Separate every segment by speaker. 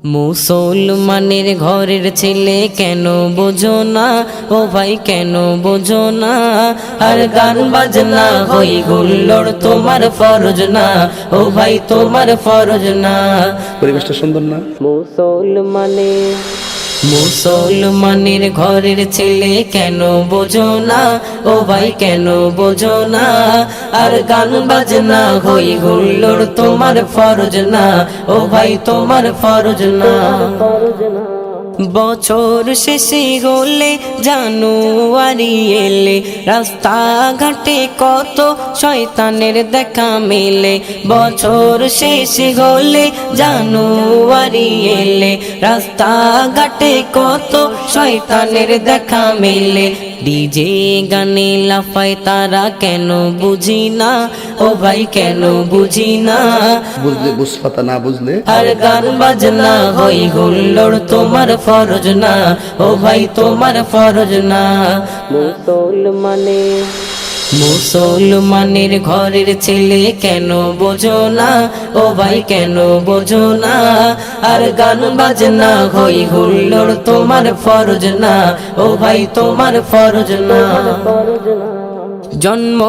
Speaker 1: মুসলমানের ঘরের ছেলে কেন বোঝো না, ও ভাই কেন বোঝো না? আর গান বাজনা হই গুল্লোড় তোমার ফরজ না, ও ভাই তোমার ফরজ না।
Speaker 2: পরিবেশটা সুন্দর না?
Speaker 1: মুসলমানের ঘরের ছেলে কেন বোঝো না, ও ভাই কেন বোঝো না? আর গান বাজনা হই গুল্লোড় তোমার ফরজ না, ও ভাই তোমার ফরজ না। বছর শেষে হলে জানুয়ারি এলে রাস্তাঘাটে কত শয়তানের দেখা মেলে। বছর শেষে হলে জানুয়ারি এলে রাস্তাঘাটে কত শয়তানের দেখা মেলে। ডিজে গানে লাফায় তারা কেন বুঝি না, ও ভাই কেন বুঝি না?
Speaker 2: বুঝলে বুঝপাতা, না বুঝলে
Speaker 1: আর গান বাজনা হই গুল্লোড় তোমার ফরজ না, ও ভাই তোমার ফরজ না। মুসলমানের ঘরের ছেলে কেন বোঝো না, ও ভাই কেন বোঝো না? আর গান বাজনা হই গুল্লোড় তোমার ফরজ না, ও ভাই তোমার ফরজ না। জন্ম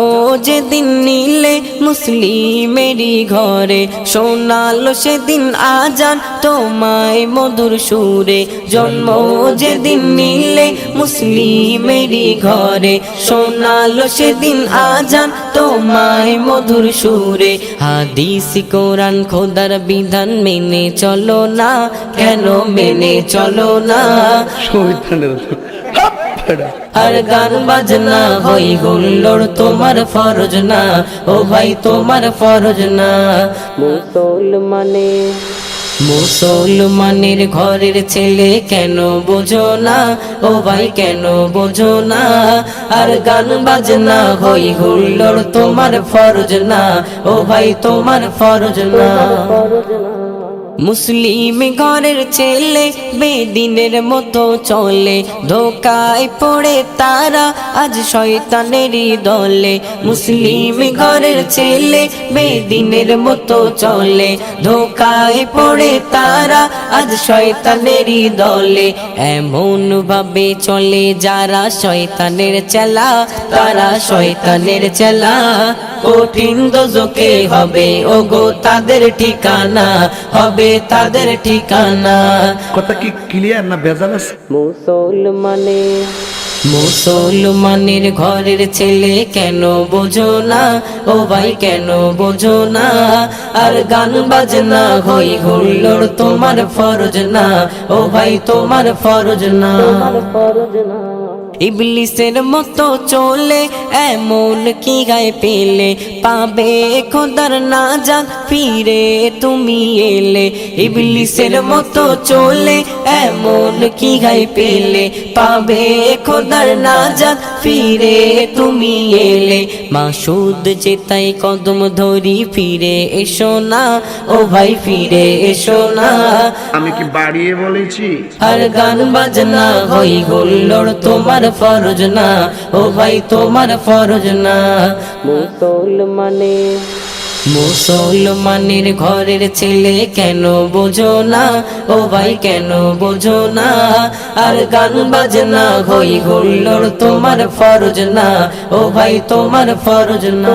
Speaker 1: যেদিন নিলে মুসলিমেরই ঘরে শোনালো সেদিন আজান তোমায় মধুর সুরে। জন্ম যেদিন নিলে মুসলিমেরই ঘরে শোনালো সেদিন আজান তোমায় মধুর সুরে। হাদিস কোরআন খোদার বিধান মেনে চলো না, কেন মেনে চলো না? আর গান বাজনা হই গুল্লোড় তোমার ফরজ না, ও ভাই তোমার ফরজ না। মুসলমানের ঘরের ছেলে কেন বোঝো না, ও ভাই কেন বোঝো না? আর গান বাজনা হই গুল্লোড় তোমার ফরজ না, ও ভাই তোমার ফরজ না। মুসলিম ঘরের ছেলে বেদিনের মতো চলে, ধোকায় পড়ে তারা আজ শয়তানেরই দলে। মুসলিম ঘরের ছেলে বেদিনের মতো চলে, ধোকায় পড়ে তারা আজ শয়তানেরই দলে। এমন ভাবে চলে যারা শয়তানের চেলা, তারা শয়তানের চেলা। কঠিন দোজখে হবে ওগো তাদের ঠিকানা, হবে তাদের ঠিকানা।
Speaker 2: কথা কি ক্লিয়ার না ভেজাল আছে?
Speaker 1: মুসলমানের ঘরের ছেলে কেন বোঝো না, ও ভাই কেন বোঝো না? আর গান বাজনা হই গুল্লোড় তোমার ফরজ না, ও ভাই তোমার ফরজ না। ইবলিসের মতো চলে এমন কি গায়ে পেলে, পাবে খোদার নাজাত ফিরে তুমি এলে। ইবলিসের মতো চলে এমন কি গায়ে পেলে, পাবে খোদার নাজাত ফিরে তুমি এলে। মাসুদ যেতাই কদম ধরি ফিরে এসো না, ও ভাই ফিরে এসো না।
Speaker 2: আমি কি বাড়িয়ে বলেছি?
Speaker 1: আর গান বাজনা হই গুল্লোড় তোমার ফরজ না, ও ভাই তোমার ফরজ না। মুসলমানের ঘরের ছেলে কেন বোঝো না, ও ভাই কেন বোঝো না? আর গান বাজনা হই গুল্লোড় তোমার ফরজ না, ও ভাই তোমার ফরজ না।